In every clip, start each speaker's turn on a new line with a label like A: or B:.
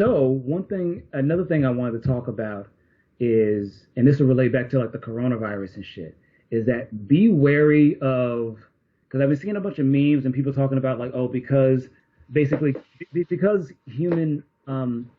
A: So another thing I wanted to talk about is, and this will relate back to like the coronavirus and shit, is that be wary of, because I've been seeing a bunch of memes and people talking about like, oh, because basically because human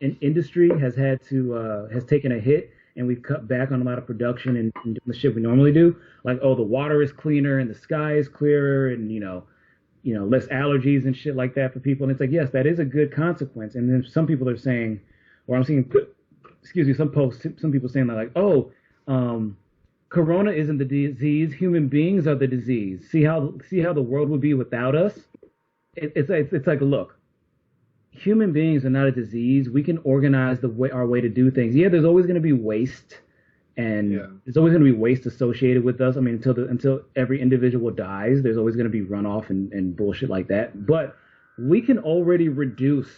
A: industry has taken a hit and we've cut back on a lot of production and doing the shit we normally do, like, oh, the water is cleaner and the sky is clearer and less allergies and shit like that for people. And it's like, yes, that is a good consequence. And then some people are saying, or I'm seeing, excuse me, some posts, some people saying that like, oh, Corona isn't the disease, human beings are the disease. See how the world would be without us? It's like, look, human beings are not a disease. We can organize our way to do things. Yeah, there's always going to be waste, and there's always going to be waste associated with us. I mean, until every individual dies, there's always going to be runoff and bullshit like that. But we can already reduce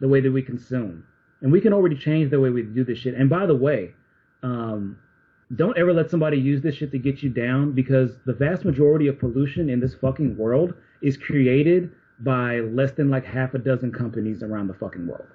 A: the way that we consume, and we can already change the way we do this shit. And by the way, don't ever let somebody use this shit to get you down, because the vast majority of pollution in this fucking world is created by less than like half a dozen companies around the fucking world.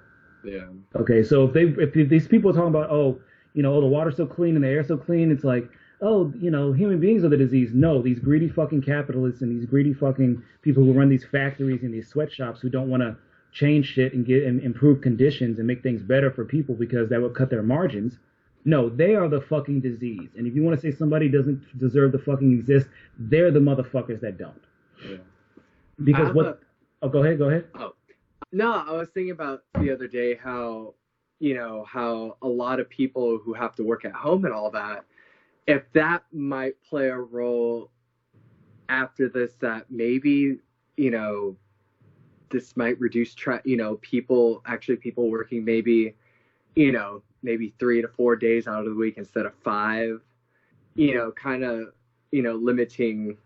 B: Yeah.
A: Okay, so if these people are talking about, oh, the water's so clean and the air's so clean, it's like, oh, human beings are the disease. No, these greedy fucking capitalists and these greedy fucking people who run these factories and these sweatshops who don't want to change shit and improve conditions and make things better for people because that would cut their margins. No, they are the fucking disease. And if you want to say somebody doesn't deserve to fucking exist, they're the motherfuckers that don't.
B: Yeah.
A: Because Oh, go ahead.
B: Oh, no, I was thinking about the other day how a lot of people who have to work at home and all that, if that might play a role after this, that maybe, this might reduce, people working maybe 3 to 4 days out of the week instead of 5, kind of, limiting,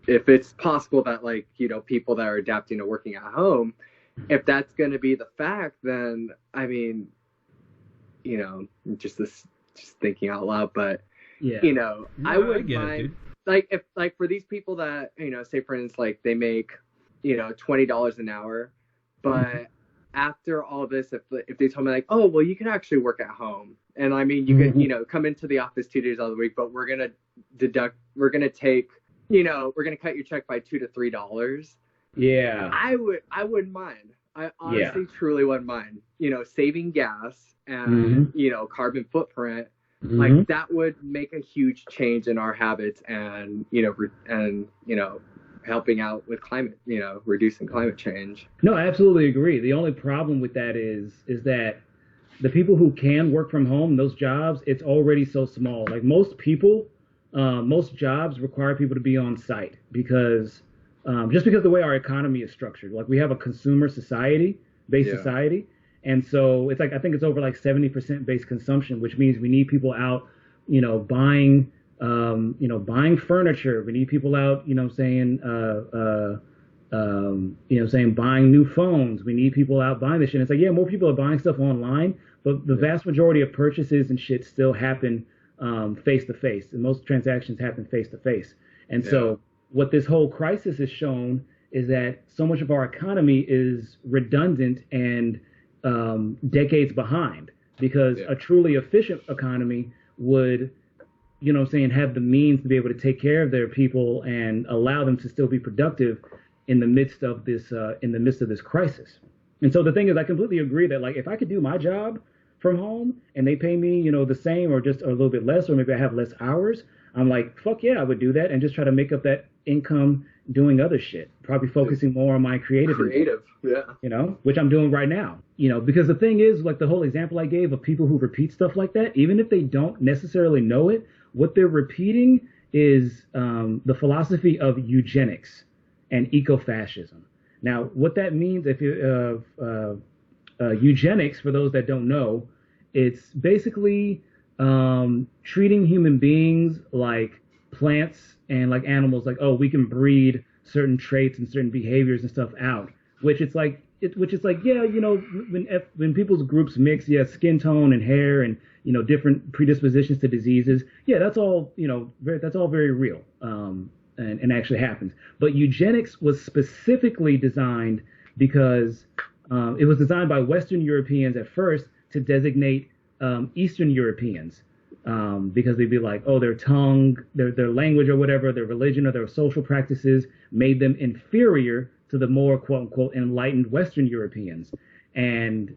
B: if it's possible that people that are adapting to working at home, if that's going to be the fact, then I mean, just thinking out loud, but
A: yeah,
B: I wouldn't mind if for these people that say for instance they make $20 an hour, but after all this, if they told me like, oh well, you can actually work at home, and I mean you can come into the office 2 days out of the week, but we're gonna cut your check by $2 to $3.
A: Yeah.
B: I wouldn't mind. I honestly truly wouldn't mind. Saving gas and carbon footprint, like that would make a huge change in our habits and helping out with climate, reducing climate change.
A: No, I absolutely agree. The only problem with that is that the people who can work from home, those jobs, it's already so small. Like most jobs require people to be on site because just because the way our economy is structured, like we have a consumer society, society. And so it's like, I think it's over like 70% base consumption, which means we need people out, buying furniture. We need people out, buying new phones. We need people out buying this shit. And it's like, yeah, more people are buying stuff online, but the vast majority of purchases and shit still happen face to face, and most transactions happen face to face. And so what this whole crisis has shown is that so much of our economy is redundant and decades behind, because a truly efficient economy would, have the means to be able to take care of their people and allow them to still be productive in the midst of this crisis. And so the thing is, I completely agree that like if I could do my job from home and they pay me, the same or just a little bit less, or maybe I have less hours, I'm like, fuck yeah, I would do that and just try to make up that income doing other shit, probably focusing more on my creative, which I'm doing right now, because the thing is, like the whole example I gave of people who repeat stuff like that, even if they don't necessarily know it, what they're repeating is the philosophy of eugenics and ecofascism. Now, what that means, if you eugenics, for those that don't know, it's basically treating human beings like plants and like animals, like, oh, we can breed certain traits and certain behaviors and stuff out, which is like, when people's groups mix, skin tone and hair and, different predispositions to diseases. Yeah, that's all, that's all very real. And actually happens. But eugenics was specifically designed because It was designed by Western Europeans at first to designate Eastern Europeans, because they'd be like, oh, their tongue, their language or whatever, their religion or their social practices made them inferior to the more quote unquote enlightened Western Europeans. And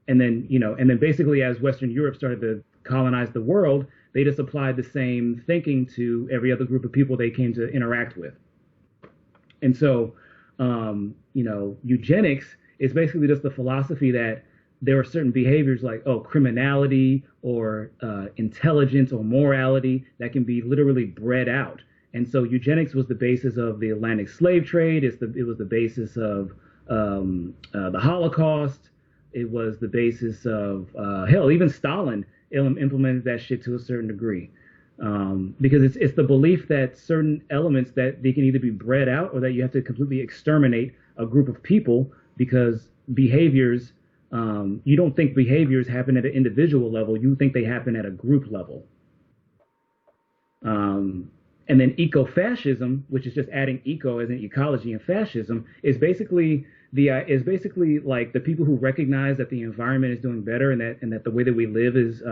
A: and then basically as Western Europe started to colonize the world, they just applied the same thinking to every other group of people they came to interact with. And so, eugenics is basically just the philosophy that there are certain behaviors like, oh, criminality or intelligence or morality that can be literally bred out. And so eugenics was the basis of the Atlantic slave trade. It was the basis of the Holocaust. It was the basis of, hell, even Stalin implemented that shit to a certain degree. Because it's the belief that certain elements that they can either be bred out or that you have to completely exterminate a group of people because behaviors, you don't think behaviors happen at an individual level, you think they happen at a group level. And then ecofascism, which is just adding eco as in ecology and fascism, is basically like the people who recognize that the environment is doing better and that the way that we live is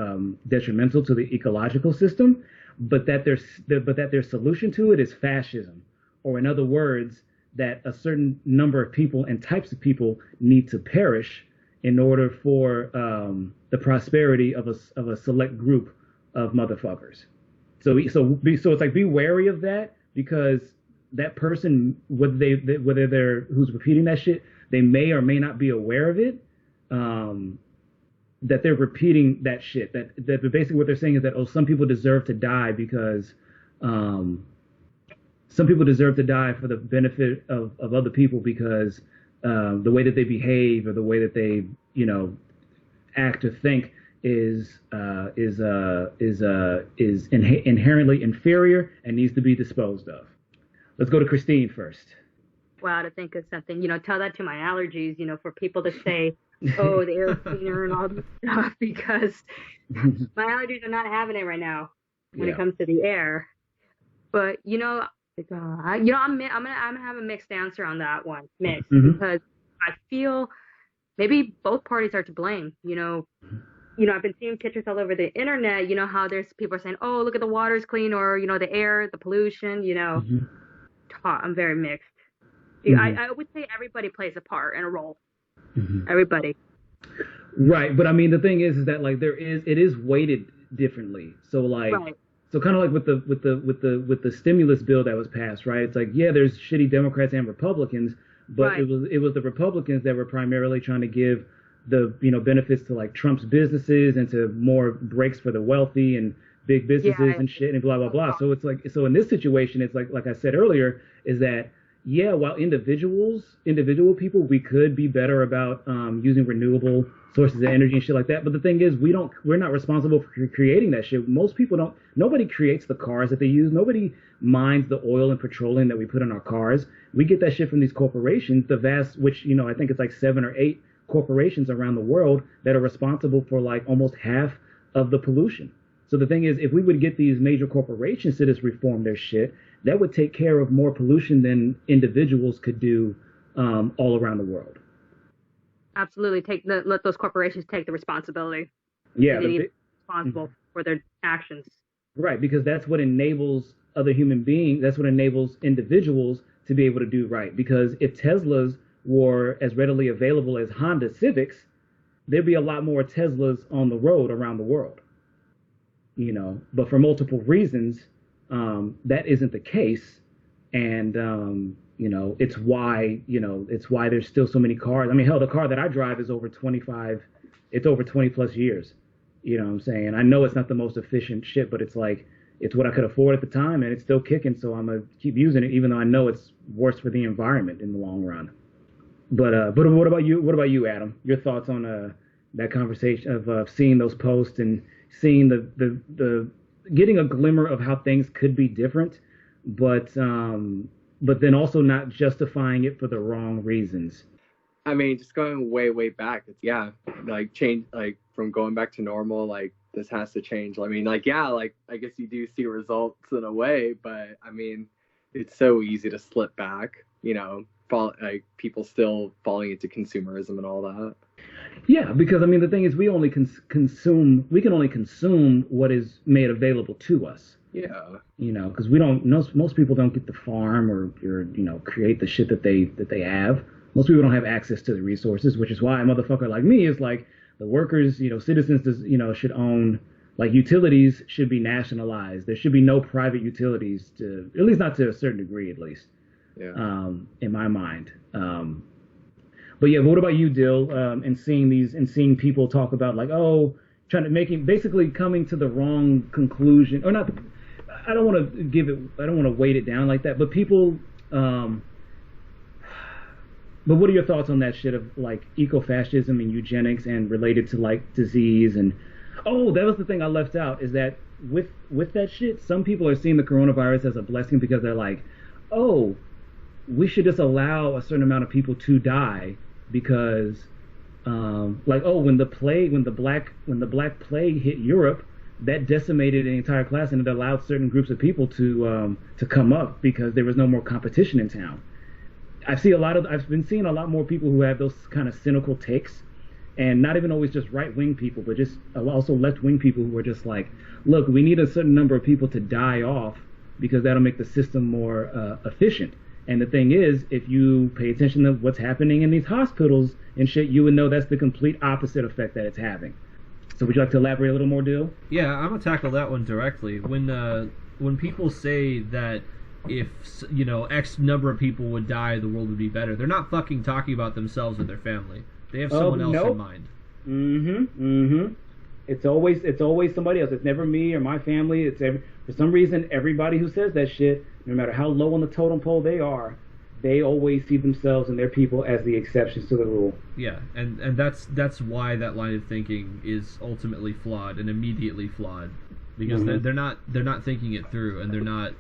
A: detrimental to the ecological system, but that their solution to it is fascism, or in other words, that a certain number of people and types of people need to perish in order for the prosperity of a select group of motherfuckers. So it's like, be wary of that, because that person, whether they're who's repeating that shit, they may or may not be aware of it, that they're repeating that shit. That basically what they're saying is that, oh, some people deserve to die because some people deserve to die for the benefit of other people because the way that they behave or the way that they act or think is inherently inferior and needs to be disposed of. Let's go to Christine first.
C: Wow, to think of something, tell that to my allergies, for people to say, oh, the air cleaner and all this stuff, because my allergies are not having it right now when it comes to the air. But I'm gonna have a mixed answer on that one, because I feel maybe both parties are to blame. I've been seeing pictures all over the internet, how there's people are saying, oh, look at the water's clean, or, the air, the pollution, I'm very mixed. I would say everybody plays a part and a role. Everybody.
A: Right. But I mean, the thing is that like it is weighted differently. So like, right. So kind of like with the stimulus bill that was passed, right? It's like, yeah, there's shitty Democrats and Republicans, but right. it was the Republicans that were primarily trying to give the benefits to like Trump's businesses and to more breaks for the wealthy and big businesses and shit and blah blah blah. So it's like, so in this situation, it's like I said earlier, is that while individual people, we could be better about using renewable sources of energy and shit like that. But the thing is, we're not responsible for creating that shit. Most people nobody creates the cars that they use. Nobody mines the oil and petroleum that we put in our cars. We get that shit from these corporations, which I think it's like 7 or 8 corporations around the world that are responsible for like almost half of the pollution. So the thing is, if we would get these major corporations to just reform their shit, that would take care of more pollution than individuals could do all around the world.
C: Absolutely. Let those corporations take the responsibility.
A: Yeah.
C: They need to be responsible for their actions.
A: Right, because that's what enables other human beings, that's what enables individuals to be able to do right. Because if Teslas were as readily available as Honda Civics, there'd be a lot more Teslas on the road around the world. But for multiple reasons, that isn't the case. And, it's why there's still so many cars. I mean, hell, the car that I drive is over 20 plus years. You know what I'm saying? I know it's not the most efficient shit, but it's like, it's what I could afford at the time and it's still kicking. So I'm going to keep using it, even though I know it's worse for the environment in the long run. But what about you? What about you, Adam? Your thoughts on that conversation of seeing those posts and seeing the getting a glimmer of how things could be different, but then also not justifying it for the wrong reasons.
B: I mean, just going way back, it's like change, like from going back to normal, like this has to change. I mean, like I guess you do see results in a way, but I mean, it's so easy to slip back, people still falling into consumerism and all that.
A: Yeah, because I mean the thing is we only consume we can only consume what is made available to us.
B: Yeah.
A: You know, because we don't most people don't get to farm or create the shit that they have. Most people don't have access to the resources, which is why a motherfucker like me is like the workers, citizens should own, like, utilities should be nationalized. There should be no private utilities, to at least not to a certain degree, at least.
B: Yeah.
A: In my mind. But yeah, what about you, Dill? And seeing people talk about like, basically coming to the wrong conclusion, or not. I don't want to weight it down like that. But people, but what are your thoughts on that shit of like ecofascism and eugenics and related to like disease and that was the thing I left out, is that with that shit, some people are seeing the coronavirus as a blessing because they're like, oh, we should just allow a certain amount of people to die because, when the black plague hit Europe, that decimated an entire class and it allowed certain groups of people to come up because there was no more competition in town. I've been seeing a lot more people who have those kind of cynical takes, and not even always just right-wing people, but just also left-wing people who are just like, look, we need a certain number of people to die off because that'll make the system more efficient. And the thing is, if you pay attention to what's happening in these hospitals and shit, you would know that's the complete opposite effect that it's having. So would you like to elaborate a little more, Dill?
D: Yeah, I'm gonna tackle that one directly. When people say that if X number of people would die, the world would be better, they're not fucking talking about themselves or their family. They have someone else in mind.
A: It's always somebody else. It's never me or my family. For some reason, everybody who says that shit, no matter how low on the totem pole they are, they always see themselves and their people as the exceptions to the rule.
D: Yeah, and that's why that line of thinking is ultimately flawed and immediately flawed, because they're not thinking it through, and they're not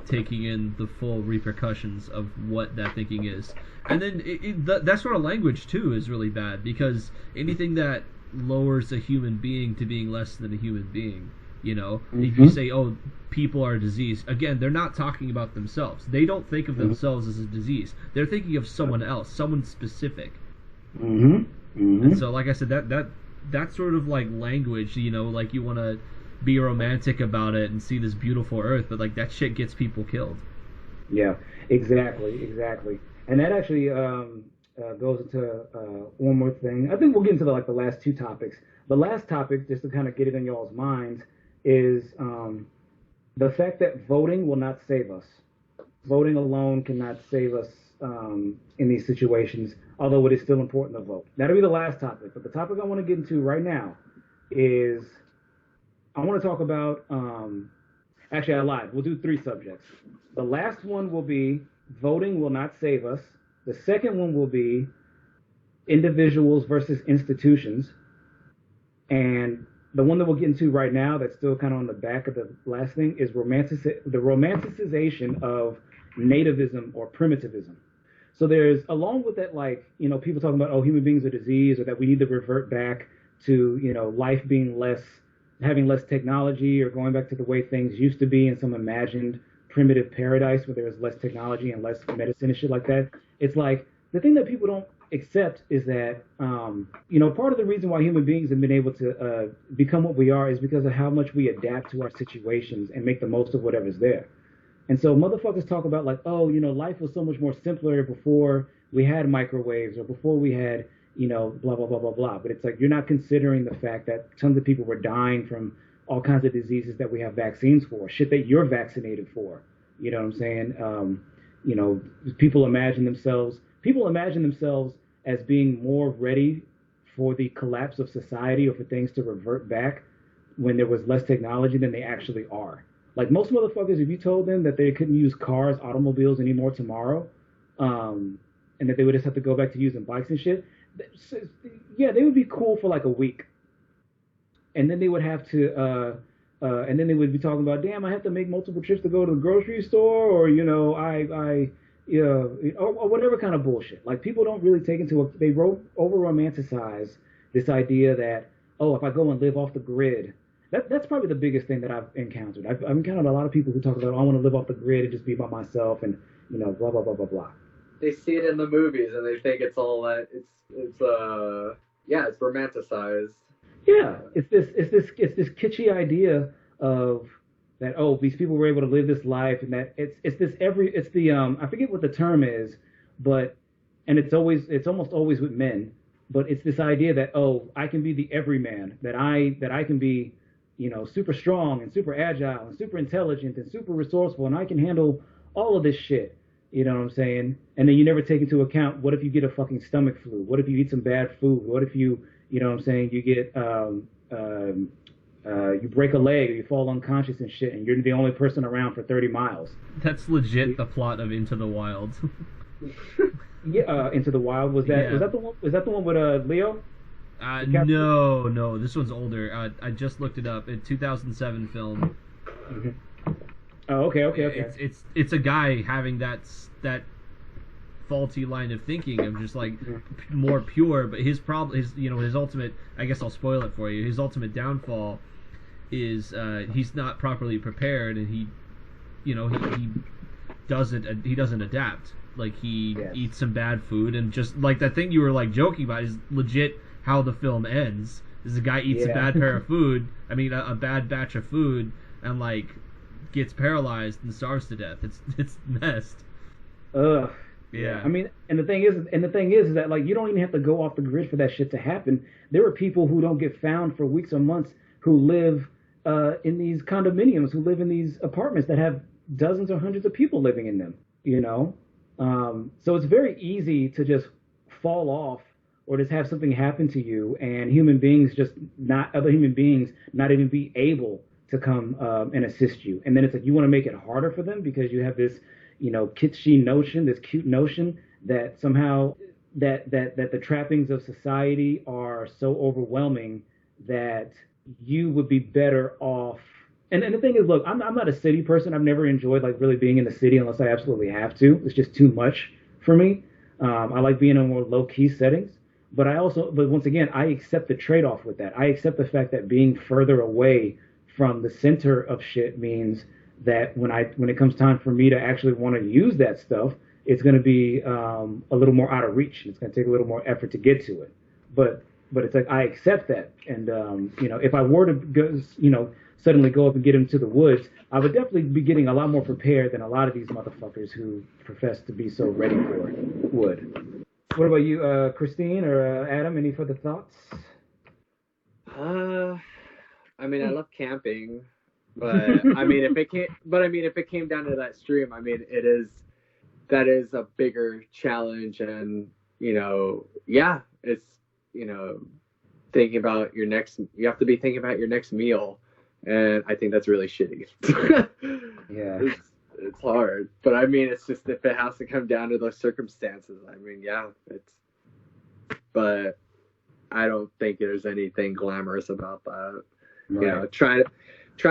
D: taking in the full repercussions of what that thinking is. And then that sort of language too is really bad, because anything that lowers a human being to being less than a human being, if you say, oh, people are a disease, again, they're not talking about themselves. They don't think of themselves as a disease. They're thinking of someone else, someone specific. And so, like I said, that sort of like language, like you want to be romantic about it and see this beautiful earth, but like that shit gets people killed.
A: Yeah, exactly. And that actually goes into one more thing. I think we'll get into the last two topics. The last topic, just to kind of get it in y'all's minds, is the fact that voting will not save us. Voting alone cannot save us in these situations, although it is still important to vote. That'll be the last topic. But the topic I want to get into right now is, I want to talk about, actually I lied, we'll do three subjects. The last one will be voting will not save us. The second one will be individuals versus institutions. And the one that we'll get into right now that's still kind of on the back of the last thing is the romanticization of nativism or primitivism. So there's, along with that, people talking about, human beings are disease, or that we need to revert back to, life being having less technology, or going back to the way things used to be in some imagined primitive paradise where there was less technology and less medicine and shit like that. It's like, the thing that people don't accept is that, part of the reason why human beings have been able to become what we are is because of how much we adapt to our situations and make the most of whatever's there. And so motherfuckers talk about life was so much more simpler before we had microwaves, or before we had, blah, blah, blah, blah, blah. But it's like, you're not considering the fact that tons of people were dying from all kinds of diseases that we have vaccines for, shit that you're vaccinated for. You know what I'm saying? People imagine themselves as being more ready for the collapse of society, or for things to revert back when there was less technology, than they actually are. Like, most motherfuckers, if you told them that they couldn't use cars, automobiles anymore tomorrow, and that they would just have to go back to using bikes and shit, yeah, they would be cool for like a week. And then they would have to, and then they would be talking about, damn, I have to make multiple trips to go to the grocery store, or, or whatever kind of bullshit. Like, people don't really take they over-romanticize this idea that, if I go and live off the grid, that's probably the biggest thing that I've encountered. I've encountered a lot of people who talk about, I want to live off the grid and just be by myself and, blah, blah, blah, blah, blah.
B: they see it in the movies and they think it's all that it's romanticized.
A: Yeah, it's this kitschy idea of that, oh, these people were able to live this life, and that it's the I forget what the term is, but and it's almost always with men, but it's this idea that, oh, I can be the everyman, that I can be, super strong and super agile and super intelligent and super resourceful, and I can handle all of this shit. You know what I'm saying? And then you never take into account, what if you get a fucking stomach flu? What if you eat some bad food? What if you know what I'm saying, you get you break a leg or you fall unconscious and shit, and you're the only person around for 30 miles.
D: That's legit the plot of Into the Wild.
A: Yeah, Into the Wild, was that the one with Leo?
D: No, this one's older. I just looked it up. A 2007 film.
A: Mm-hmm. Oh, okay.
D: It's a guy having that faulty line of thinking of just like more pure, but his problem, his ultimate, I guess I'll spoil it for you. His ultimate downfall is he's not properly prepared, and he doesn't adapt. Like he eats some bad food, and just like that thing you were like joking about is legit how the film ends. Is the guy eats a bad pair of food, a bad batch of food, and like gets paralyzed and starves to death. It's messed.
A: Ugh.
D: Yeah.
A: And the thing is that, like, you don't even have to go off the grid for that shit to happen. There are people who don't get found for weeks or months who live in these condominiums, who live in these apartments that have dozens or hundreds of people living in them, So it's very easy to just fall off or just have something happen to you, and other human beings not even be able to come and assist you. And then it's like you want to make it harder for them because you have this kitschy notion, this cute notion that somehow that the trappings of society are so overwhelming that you would be better off. And the thing is, look, I'm not a city person. I've never enjoyed like really being in the city unless I absolutely have to. It's just too much for me. I like being in more low key settings. But once again, I accept the trade-off with that. I accept the fact that being further away from the center of shit means that when it comes time for me to actually want to use that stuff, it's going to be a little more out of reach. It's going to take a little more effort to get to it. But it's like I accept that, and if I were to go, suddenly go up and get into the woods, I would definitely be getting a lot more prepared than a lot of these motherfuckers who profess to be so ready for it would. What about you, Christine or Adam? Any further thoughts?
B: I love camping. But if it came down to that stream, that is a bigger challenge, and it's thinking about you have to be thinking about your next meal, and I think that's really shitty.
A: Yeah,
B: it's hard, but it's just if it has to come down to those circumstances, but I don't think there's anything glamorous about that.
A: Right.
B: Trying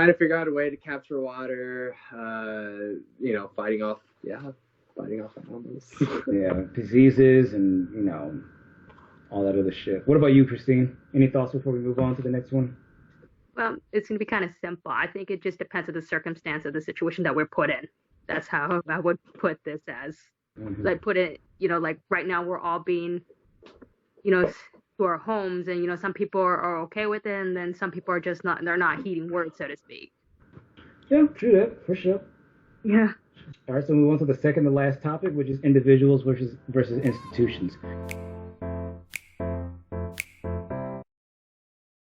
B: to figure out a way to capture water, fighting off animals.
A: Yeah, diseases and, all that other shit. What about you, Christine? Any thoughts before we move on to the next one?
C: Well, it's going to be kind of simple. I think it just depends on the circumstance of the situation that we're put in. That's how I would put this as.
A: Mm-hmm.
C: Like put it, like right now we're all being, to our homes, and some people are okay with it, and then some people are just not, they're not heeding words, so to speak.
A: Yeah, true that, for sure.
C: Yeah.
A: All right, so we move on to the second to last topic, which is individuals versus institutions.